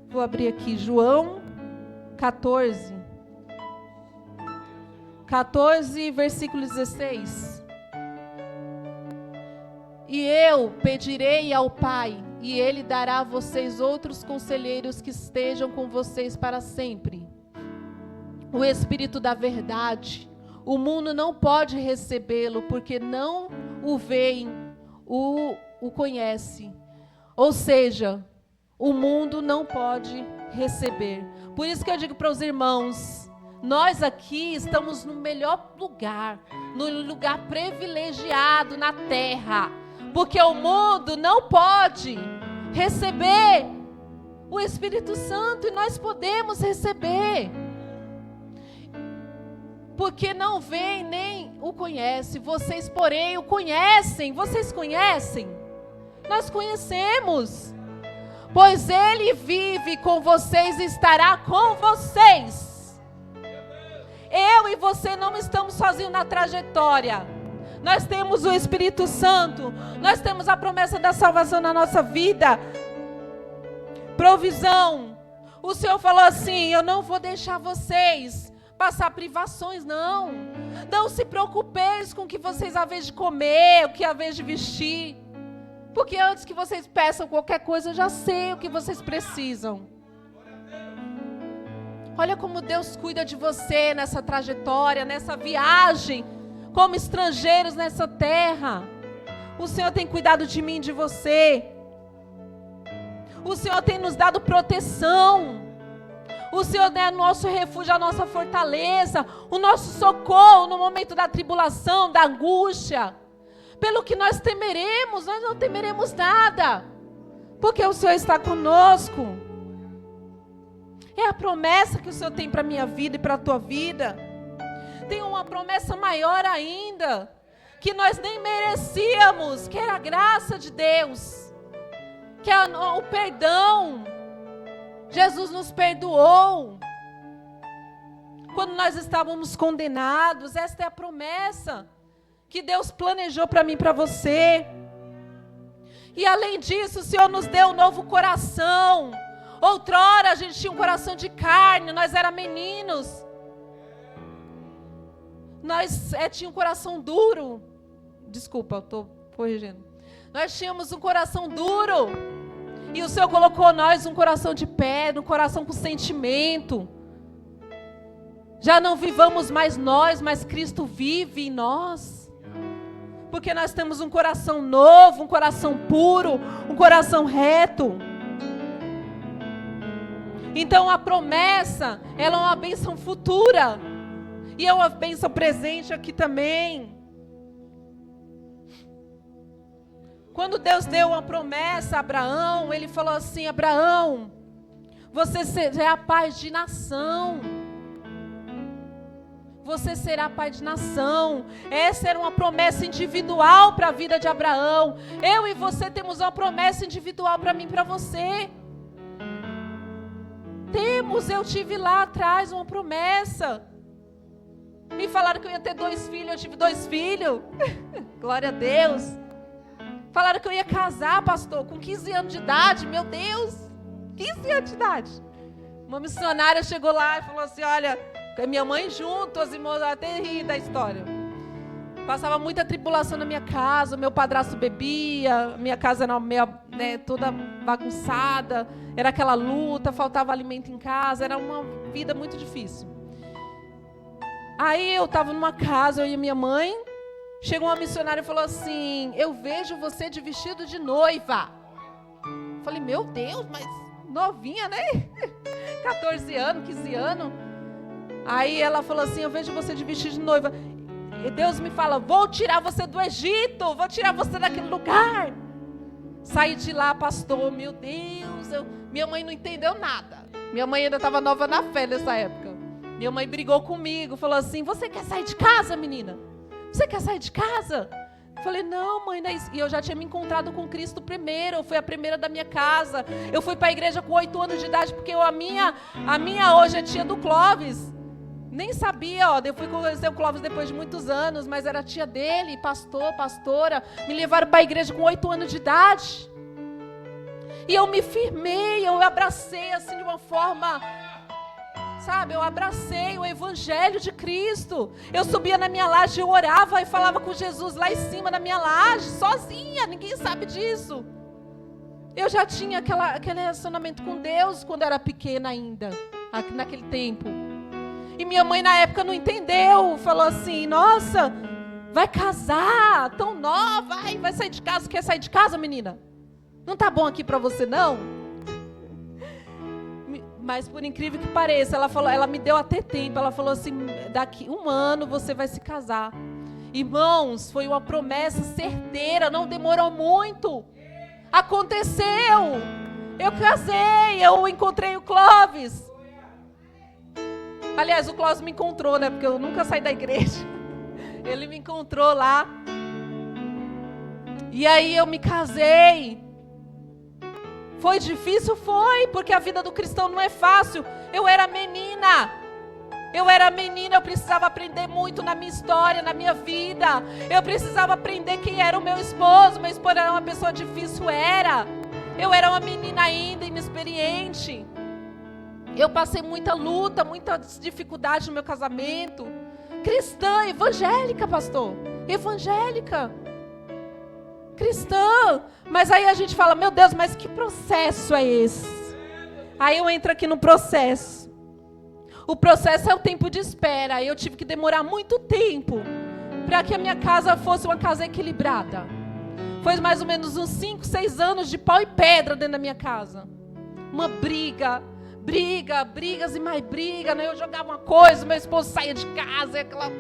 A: Vou abrir aqui, João 14, versículo 16. E eu pedirei ao Pai, e Ele dará a vocês outros conselheiros que estejam com vocês para sempre. O Espírito da verdade, o mundo não pode recebê-lo, porque não o veem, o conhece. Ou seja, o mundo não pode receber. Por isso que eu digo para os irmãos, Nós aqui estamos no melhor lugar, no lugar privilegiado na terra, porque o mundo não pode receber o Espírito Santo e nós podemos receber. Porque não vem nem o conhece, vocês porém o conhecem. Vocês conhecem? Nós conhecemos. Pois Ele vive com vocês e estará com vocês. Eu e você não estamos sozinhos na trajetória. Nós temos o Espírito Santo. Nós temos a promessa da salvação na nossa vida. Provisão. O Senhor falou assim: eu não vou deixar vocês passar privações, não. Não se preocupeis com o que vocês há vez de comer, o que há vez de vestir. Porque antes que vocês peçam qualquer coisa, eu já sei o que vocês precisam. Olha como Deus cuida de você nessa trajetória, nessa viagem, como estrangeiros nessa terra. O Senhor tem cuidado de mim e de você. O Senhor tem nos dado proteção. O Senhor é nosso refúgio, a nossa fortaleza, o nosso socorro no momento da tribulação, da angústia. Pelo que nós temeremos, nós não temeremos nada, porque o Senhor está conosco. É a promessa que o Senhor tem para a minha vida e para a tua vida. Tem uma promessa maior ainda, que nós nem merecíamos, que era a graça de Deus, que é o perdão. Jesus nos perdoou quando nós estávamos condenados. Esta é a promessa que Deus planejou para mim e para você. E além disso, o Senhor nos deu um novo coração. Outrora a gente tinha um coração de carne, nós éramos meninos. Nós tínhamos um coração duro. Desculpa, eu estou corrigindo. Nós tínhamos um coração duro. E o Senhor colocou nós um coração de pedra, um coração com sentimento. Já não vivamos mais nós, mas Cristo vive em nós. Porque nós temos um coração novo, um coração puro, um coração reto. Então a promessa, ela é uma bênção futura. E é uma bênção presente aqui também. Quando Deus deu uma promessa a Abraão, Ele falou assim: Abraão, você será pai de nação. Você será pai de nação. Essa era uma promessa individual para a vida de Abraão. Eu e você temos uma promessa individual para mim e para você. Eu tive lá atrás uma promessa. Me falaram que eu ia ter 2 filhos, eu tive 2 filhos. Glória a Deus. Falaram que eu ia casar, pastor, com 15 anos de idade. Meu Deus, 15 anos de idade. Uma missionária chegou lá e falou assim: olha, com a minha mãe junto, as irmãs, até ri da história. Passava muita tribulação na minha casa, meu padrasto bebia, minha casa era toda bagunçada, era aquela luta, faltava alimento em casa, era uma vida muito difícil. Aí eu estava numa casa, eu e minha mãe, chegou uma missionária e falou assim: eu vejo você de vestido de noiva. Falei: meu Deus, mas novinha, né? 14 anos, 15 anos. Aí ela falou assim: eu vejo você de vestido de noiva. E Deus me fala: vou tirar você do Egito, vou tirar você daquele lugar. Saí de lá, pastor, meu Deus. Minha mãe não entendeu nada. Minha mãe ainda estava nova na fé nessa época. Minha mãe brigou comigo, falou assim: você quer sair de casa, menina? Você quer sair de casa? Eu falei: não, mãe, não é isso. E eu já tinha me encontrado com Cristo primeiro. Eu fui a primeira da minha casa. Eu fui para a igreja com 8 anos de idade, porque a minha hoje é tia do Clóvis. Nem sabia, eu fui conhecer o Clóvis depois de muitos anos, mas era tia dele, pastor, pastora. Me levaram para a igreja com 8 anos de idade. E eu me firmei, eu abracei assim de uma forma, sabe, eu abracei o evangelho de Cristo. Eu subia na minha laje, eu orava e falava com Jesus lá em cima da minha laje, sozinha, ninguém sabe disso. Eu já tinha aquele relacionamento com Deus quando eu era pequena ainda, naquele tempo. E minha mãe na época não entendeu, falou assim: nossa, vai casar, tão nova, vai sair de casa, quer sair de casa, menina? Não tá bom aqui para você não? Mas por incrível que pareça, ela me deu até tempo. Ela falou assim: daqui 1 ano você vai se casar. Irmãos, foi uma promessa certeira, não demorou muito. Aconteceu. Eu casei, eu encontrei o Clóvis. Aliás, o Clóvis me encontrou, né? Porque eu nunca saí da igreja. Ele me encontrou lá. E aí eu me casei. Foi difícil? Foi, porque a vida do cristão não é fácil. Eu era menina, eu precisava aprender muito na minha história, na minha vida. Eu precisava aprender quem era o meu esposo era uma pessoa difícil, eu era uma menina ainda, inexperiente. Eu passei muita luta, muita dificuldade no meu casamento. Cristã, evangélica, pastor, evangélica. Cristã, mas aí a gente fala: meu Deus, mas que processo é esse? Aí eu entro aqui no processo. O processo é o tempo de espera. Eu tive que demorar muito tempo para que a minha casa fosse uma casa equilibrada. Foi mais ou menos uns 5, 6 anos de pau e pedra dentro da minha casa. Uma brigas e mais briga, né? Eu jogava uma coisa, meu esposo saía de casa, aquela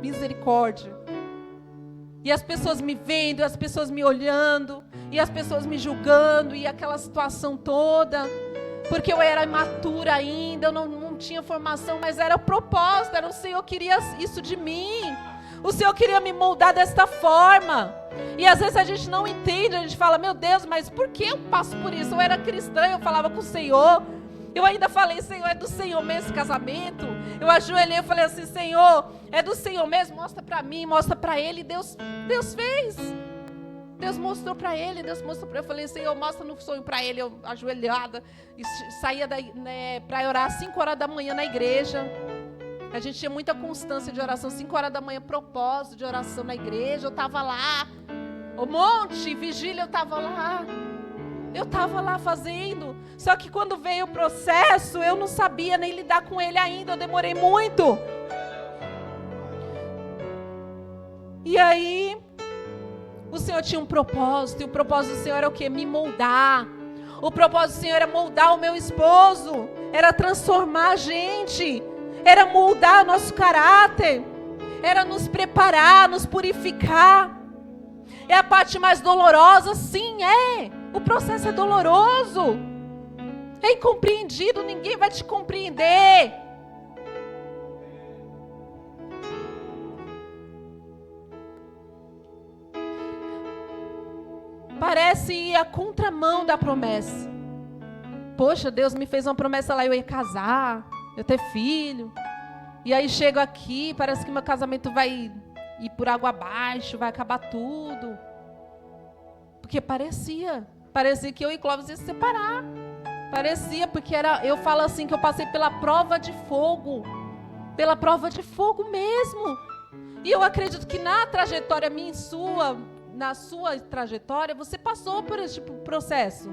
A: misericórdia. E as pessoas me vendo, as pessoas me olhando, e as pessoas me julgando, e aquela situação toda, porque eu era imatura ainda, eu não tinha formação, mas era o propósito, era o Senhor queria isso de mim, o Senhor queria me moldar desta forma. E às vezes a gente não entende, a gente fala: meu Deus, mas por que eu passo por isso? Eu era cristã, eu falava com o Senhor. Eu ainda falei: Senhor, é do Senhor mesmo esse casamento? Eu ajoelhei e falei assim: Senhor, é do Senhor mesmo? Mostra para mim, mostra para ele. Deus fez. Deus mostrou para ele, Deus mostrou para ele. Eu falei: Senhor, mostra no sonho para ele. Eu ajoelhada, e saía para orar às 5 horas da manhã na igreja. A gente tinha muita constância de oração. 5 horas da manhã, propósito de oração na igreja. Eu estava lá. O monte, vigília, eu estava lá. Eu estava lá fazendo. Só que quando veio o processo, eu não sabia nem lidar com ele ainda. Eu demorei muito. E aí, o Senhor tinha um propósito. E o propósito do Senhor era o quê? Me moldar. O propósito do Senhor era moldar o meu esposo. Era transformar a gente. Era moldar o nosso caráter. Era nos preparar, nos purificar. É a parte mais dolorosa? Sim, é. O processo é doloroso. É incompreendido, ninguém vai te compreender. Parece ir a contramão da promessa. Poxa, Deus me fez uma promessa lá, eu ia casar, eu ia ter filho. E aí chego aqui, parece que meu casamento vai ir por água abaixo, vai acabar tudo. Porque parecia que eu e Clóvis ia se separar. Parecia, porque eu falo assim, que eu passei pela prova de fogo. Pela prova de fogo mesmo. E eu acredito que na trajetória minha e sua, na sua trajetória, você passou por esse tipo de processo.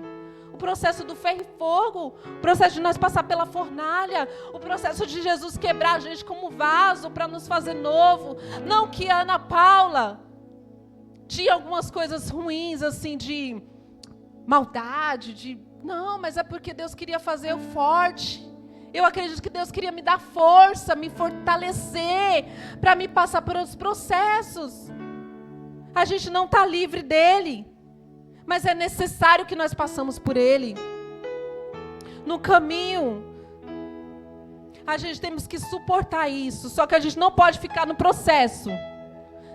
A: O processo do ferro e fogo, o processo de nós passar pela fornalha, o processo de Jesus quebrar a gente como vaso para nos fazer novo. Não que a Ana Paula tinha algumas coisas ruins, assim, de maldade, não, mas é porque Deus queria fazer eu forte. Eu acredito que Deus queria me dar força, me fortalecer, para me passar por outros processos. A gente não está livre dele, mas é necessário que nós passamos por ele. No caminho, a gente temos que suportar isso, só que a gente não pode ficar no processo.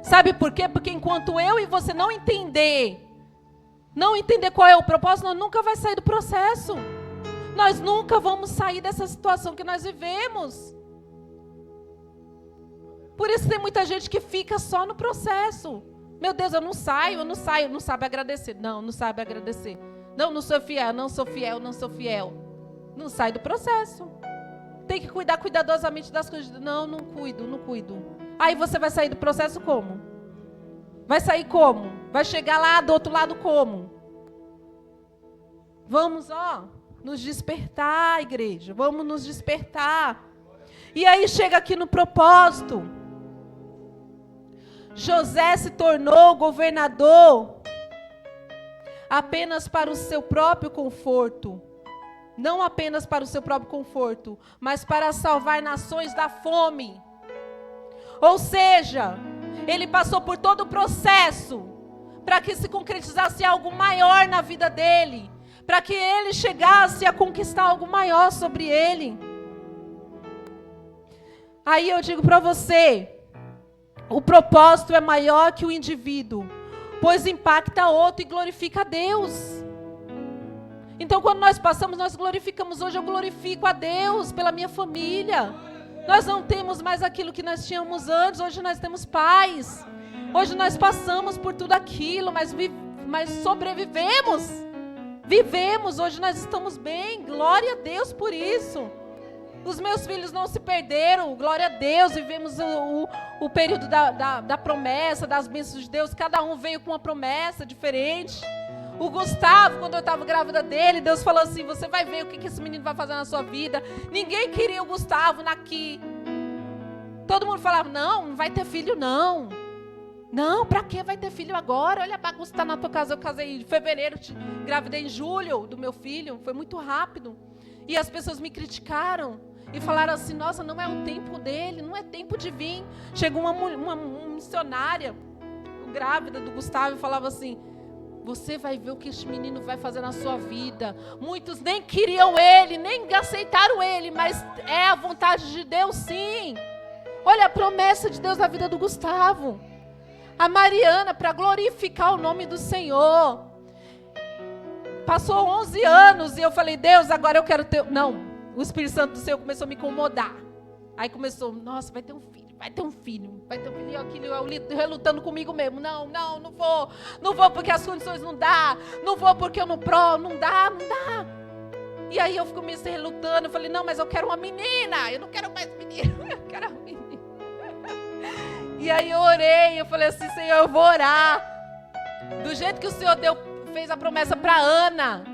A: Sabe por quê? Porque enquanto eu e você não entender qual é o propósito, nós nunca vai sair do processo. Nós nunca vamos sair dessa situação que nós vivemos. Por isso tem muita gente que fica só no processo. Meu Deus, eu não saio, não sabe agradecer. Não sabe agradecer. Não sou fiel, não sou fiel. Não sai do processo. Tem que cuidar cuidadosamente das coisas. Não cuido. Aí você vai sair do processo como? Vai sair como? Vai chegar lá do outro lado como? Vamos, nos despertar, igreja. Vamos nos despertar. E aí chega aqui no propósito. José se tornou governador apenas para o seu próprio conforto. não apenas para o seu próprio conforto, mas para salvar nações da fome. Ou seja, ele passou por todo o processo para que se concretizasse algo maior na vida dele, para que ele chegasse a conquistar algo maior sobre ele. Aí eu digo para você, o propósito é maior que o indivíduo, pois impacta outro e glorifica a Deus. Então quando nós passamos, nós glorificamos. Hoje eu glorifico a Deus pela minha família. Nós não temos mais aquilo que nós tínhamos antes, hoje nós temos paz. Hoje nós passamos por tudo aquilo, mas sobrevivemos. Vivemos, hoje nós estamos bem, glória a Deus por isso. Os meus filhos não se perderam, glória a Deus, vivemos o período da promessa, das bênçãos de Deus, cada um veio com uma promessa diferente. O Gustavo, quando eu estava grávida dele, Deus falou assim, você vai ver o que esse menino vai fazer na sua vida. Ninguém queria o Gustavo aqui. Todo mundo falava, não vai ter filho não. Não, pra que vai ter filho agora? Olha a bagunça que tá na tua casa. Eu casei em fevereiro, engravidei em julho do meu filho, foi muito rápido. E as pessoas me criticaram e falaram assim, nossa, não é o tempo dele, não é tempo de vir. Chegou uma missionária, grávida do Gustavo, e falava assim, você vai ver o que este menino vai fazer na sua vida. Muitos nem queriam ele, nem aceitaram ele, mas é a vontade de Deus sim. Olha a promessa de Deus na vida do Gustavo. A Mariana, para glorificar o nome do Senhor. Passou 11 anos e eu falei, Deus, agora eu quero ter... Não, o Espírito Santo do Senhor começou a me incomodar. Aí começou, nossa, vai ter um filho. E aquilo, eu relutando comigo mesmo. Não vou porque as condições não dá. Não vou porque eu não dá. E aí eu comecei relutando, eu falei, não, mas eu quero uma menina. Eu não quero mais menino, eu quero uma menina. E aí eu orei, eu falei assim, Senhor, eu vou orar. Do jeito que o Senhor fez a promessa para Ana.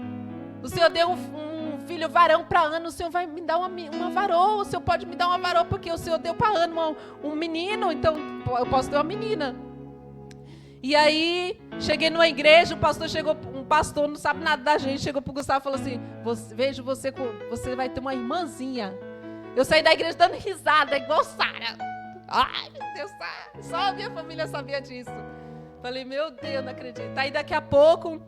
A: O Senhor deu um filho varão para Ana, o Senhor vai me dar uma varoa. O Senhor pode me dar uma varoa, porque o Senhor deu para Ana um menino, então eu posso ter uma menina. E aí, cheguei numa igreja, um pastor não sabe nada da gente, chegou pro Gustavo e falou assim, vejo você vai ter uma irmãzinha. Eu saí da igreja dando risada, igual Sara. Ai, meu Deus, só a minha família sabia disso. Falei, meu Deus, não acredito. Aí daqui a pouco,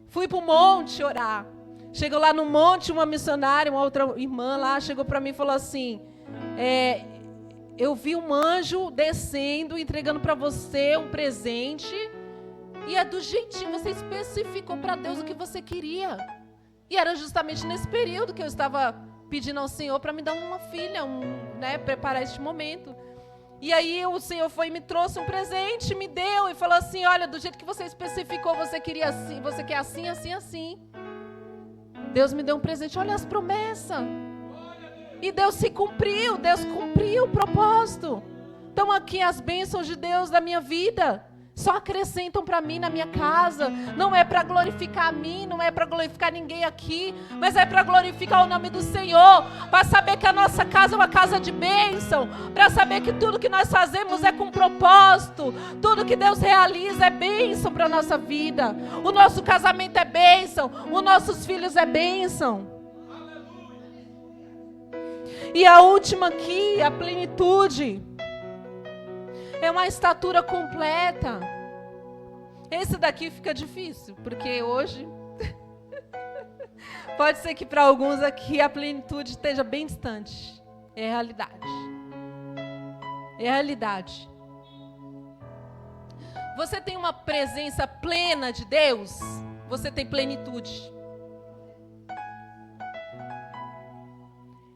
A: fui pro monte orar. Chegou lá no monte, uma missionária, uma outra irmã lá, chegou para mim e falou assim, eu vi um anjo descendo, entregando para você um presente, e é do jeitinho, você especificou para Deus o que você queria. E era justamente nesse período que eu estava pedindo ao Senhor para me dar uma filha, preparar este momento. E aí o Senhor foi e me trouxe um presente, me deu, e falou assim, olha, do jeito que você especificou, você queria assim, você quer assim, assim, assim. Deus me deu um presente, olha as promessas. E Deus cumpriu o propósito. Então aqui as bênçãos de Deus da minha vida só acrescentam para mim na minha casa. Não é para glorificar a mim, não é para glorificar ninguém aqui, mas é para glorificar o nome do Senhor, para saber que a nossa casa é uma casa de bênção, para saber que tudo que nós fazemos é com propósito, tudo que Deus realiza é bênção para a nossa vida. O nosso casamento é bênção, os nossos filhos é bênção. E a última aqui, a plenitude. É uma estatura completa. Esse daqui fica difícil, porque hoje pode ser que para alguns aqui a plenitude esteja bem distante. É realidade. É realidade. Você tem uma presença plena de Deus? Você tem plenitude.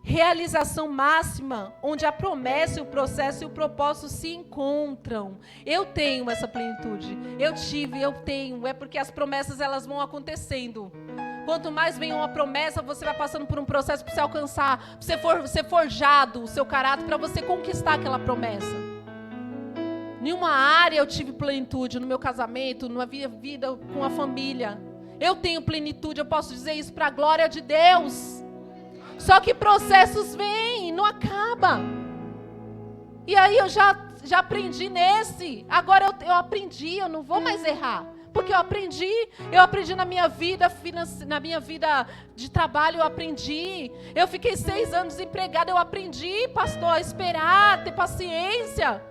A: Realização máxima, onde a promessa, o processo e o propósito se encontram. Eu tenho essa plenitude. Eu tenho. É porque as promessas elas vão acontecendo. Quanto mais vem uma promessa, você vai passando por um processo para você alcançar, para você forjado o seu caráter, para você conquistar aquela promessa. Em uma área eu tive plenitude, no meu casamento, na minha vida com a família. Eu tenho plenitude, eu posso dizer isso para a glória de Deus. Só que processos vêm, não acaba. E aí eu já aprendi nesse. Agora eu aprendi, eu não vou mais errar. Porque eu aprendi na minha vida, na minha vida de trabalho, eu aprendi. Eu fiquei 6 anos desempregada, eu aprendi, pastor, a esperar, ter paciência.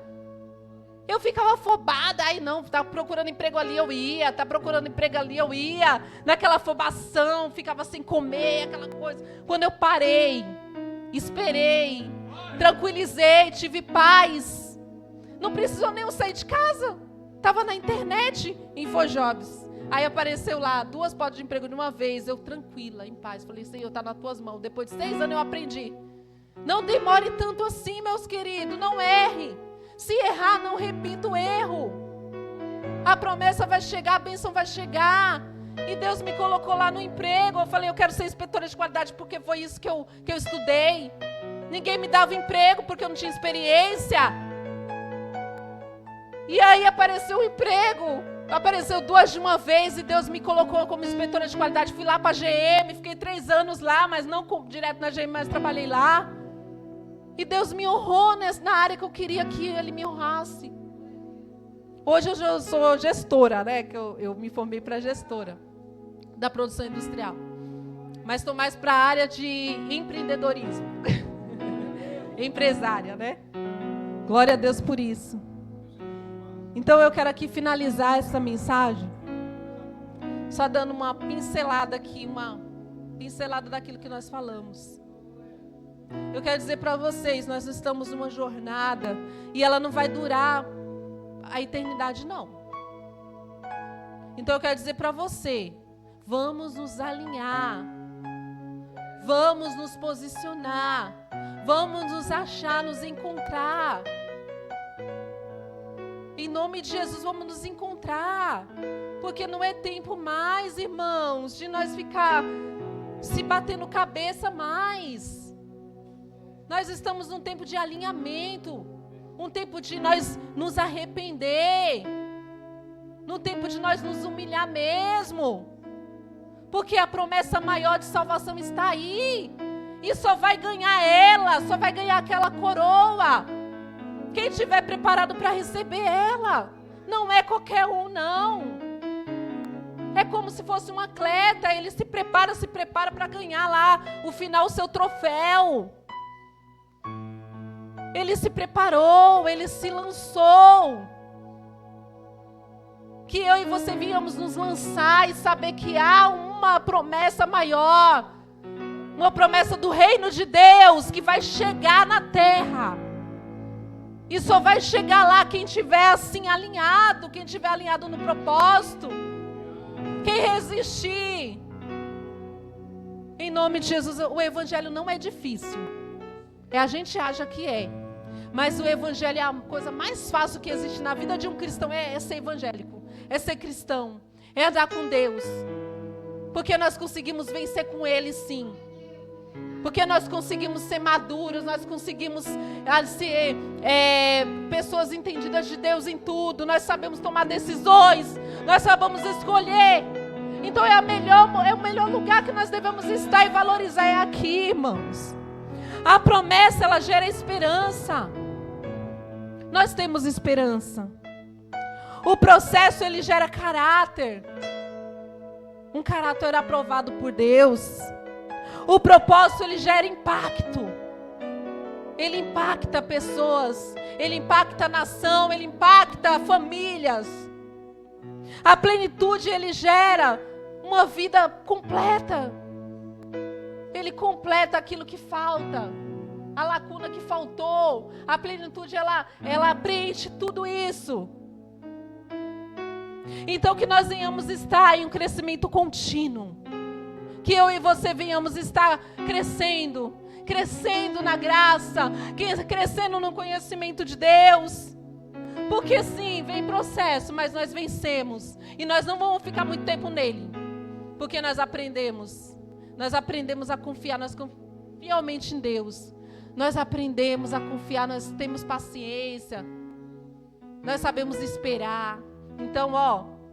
A: Eu ficava afobada, aí não, tá procurando emprego ali, eu ia, tá procurando emprego ali, eu ia. Naquela afobação, ficava sem comer, aquela coisa. Quando eu parei, esperei, tranquilizei, tive paz, não precisou nem eu sair de casa. Estava na internet, InfoJobs. Aí apareceu lá, 2 portas de emprego de uma vez. Eu tranquila, em paz. Falei, Senhor, está nas tuas mãos. Depois de 6 anos eu aprendi. Não demore tanto assim, meus queridos. Não erre. Se errar, não repita o erro. A promessa vai chegar, a bênção vai chegar. E Deus me colocou lá no emprego. Eu falei, eu quero ser inspetora de qualidade porque foi isso que eu estudei. Ninguém me dava emprego porque eu não tinha experiência. E aí apareceu um emprego, apareceu 2 de uma vez e Deus me colocou como inspetora de qualidade. Fui lá para a GM, fiquei 3 anos lá, mas não direto na GM, mas trabalhei lá. E Deus me honrou na área que eu queria que Ele me honrasse. Hoje eu sou gestora, né? Que eu me formei para gestora da produção industrial. Mas estou mais para a área de empreendedorismo. Empresária, né? Glória a Deus por isso. Então eu quero aqui finalizar essa mensagem, só dando uma pincelada aqui, uma pincelada daquilo que nós falamos. Eu quero dizer para vocês, nós estamos numa jornada e ela não vai durar a eternidade, não. Então eu quero dizer para você, vamos nos alinhar, vamos nos posicionar, vamos nos achar, nos encontrar. Em nome de Jesus, vamos nos encontrar. Porque não é tempo mais, irmãos, de nós ficar se batendo cabeça mais. Nós estamos num tempo de alinhamento. Um tempo de nós nos arrepender. Num tempo de nós nos humilhar mesmo. Porque a promessa maior de salvação está aí. E só vai ganhar ela, só vai ganhar aquela coroa quem estiver preparado para receber ela. Não é qualquer um, não. É como se fosse um atleta. Ele se prepara para ganhar lá o final, o seu troféu. Ele se preparou, ele se lançou. Que eu e você viemos nos lançar e saber que há uma promessa maior. Uma promessa do reino de Deus que vai chegar na terra. E só vai chegar lá quem estiver assim alinhado, quem estiver alinhado no propósito. Quem resistir. Em nome de Jesus, o evangelho não é difícil. A gente acha que é. Mas o evangelho é a coisa mais fácil que existe na vida de um cristão, é ser evangélico. É ser cristão. É andar com Deus. Porque nós conseguimos vencer com Ele, sim. Porque nós conseguimos ser maduros, nós conseguimos ser pessoas entendidas de Deus em tudo. Nós sabemos tomar decisões, nós sabemos escolher. Então é o melhor lugar que nós devemos estar e valorizar é aqui, irmãos. A promessa, ela gera esperança. Nós temos esperança. O processo, ele gera caráter. Um caráter aprovado por Deus. O propósito, ele gera impacto. Ele impacta pessoas. Ele impacta a nação. Ele impacta famílias. A plenitude, ele gera uma vida completa. Ele completa aquilo que falta. A lacuna que faltou. A plenitude, ela preenche tudo isso. Então que nós venhamos estar em um crescimento contínuo. Que eu e você venhamos estar crescendo na graça, crescendo no conhecimento de Deus. Porque sim, vem processo, mas nós vencemos. E nós não vamos ficar muito tempo nele. Porque nós aprendemos a confiar, nós fielmente em Deus. Nós aprendemos a confiar, nós temos paciência. Nós sabemos esperar. Então,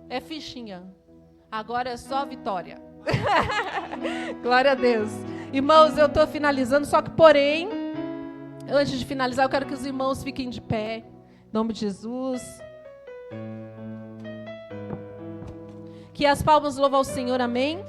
A: é fichinha. Agora é só vitória. Glória a Deus. Irmãos, eu estou finalizando, só que porém, antes de finalizar, eu quero que os irmãos fiquem de pé. Em nome de Jesus. Que as palmas louvam ao Senhor, amém?